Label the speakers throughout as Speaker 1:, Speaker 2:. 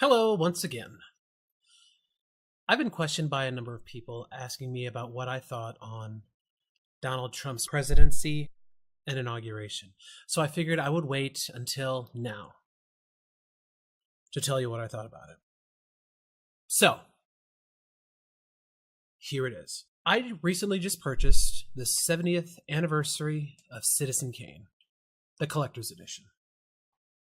Speaker 1: Hello, once again. I've been questioned by a number of people asking me about what I thought on Donald Trump's presidency and inauguration. So I figured I would wait until now to tell you what I thought about it. So, here it is. I recently just purchased the 70th anniversary of Citizen Kane, the collector's edition.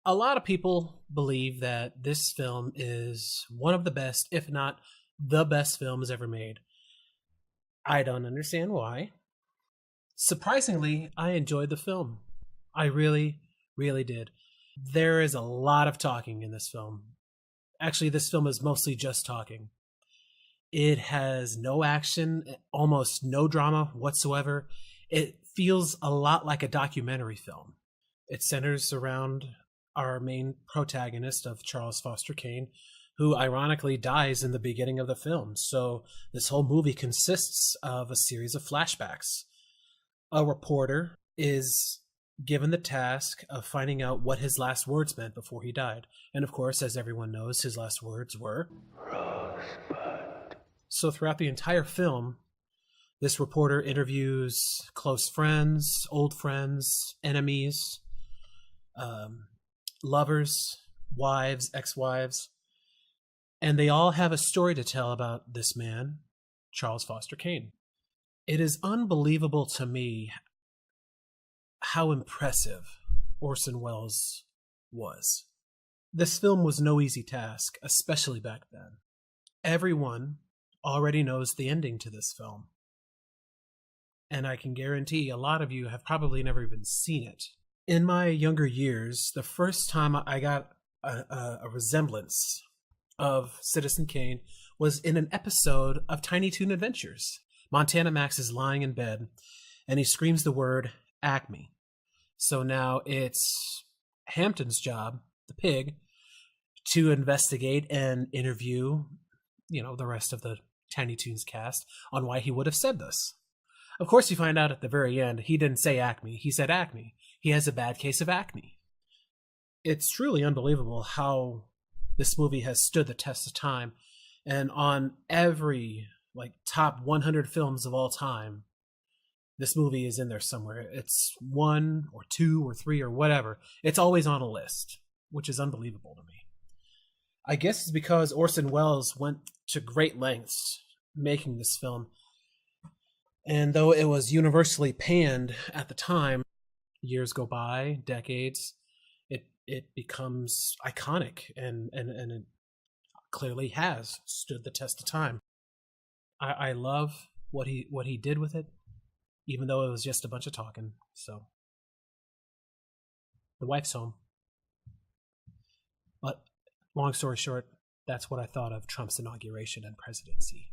Speaker 1: A lot of people believe that this film is one of the best, if not the best films ever made. I don't understand why. Surprisingly, I enjoyed the film. I really, really did. There is a lot of talking in this film. Actually, this film is mostly just talking. It has no action, almost no drama whatsoever. It feels a lot like a documentary film. It centers around our main protagonist of Charles Foster Kane, who ironically dies in the beginning of the film. So this whole movie consists of a series of flashbacks. A reporter is given the task of finding out what his last words meant before he died. And of course, as everyone knows, his last words were Rosebud. So throughout the entire film, this reporter interviews close friends, old friends, enemies, lovers, wives, ex-wives, and they all have a story to tell about this man, Charles Foster Kane. It is unbelievable to me how impressive Orson Welles was. This film was no easy task, especially back then. Everyone already knows the ending to this film, and I can guarantee a lot of you have probably never even seen it. In my younger years, the first time I got a resemblance of Citizen Kane was in an episode of Tiny Toon Adventures. Montana Max is lying in bed, and he screams the word Acme. So now it's Hampton's job, the pig, to investigate and interview, the rest of the Tiny Toons cast on why he would have said this. Of course, you find out at the very end, he didn't say Acme, he said Acme. He has a bad case of acne. It's truly unbelievable how this movie has stood the test of time. And on every top 100 films of all time, this movie is in there somewhere. It's 1 or 2 or 3 or whatever. It's always on a list, which is unbelievable to me. I guess it's because Orson Welles went to great lengths making this film. And though it was universally panned at the time, years go by, decades, it becomes iconic, and it clearly has stood the test of time. I love what he did with it, even though it was just a bunch of talking. So the wife's home. But long story short, that's what I thought of Trump's inauguration and presidency.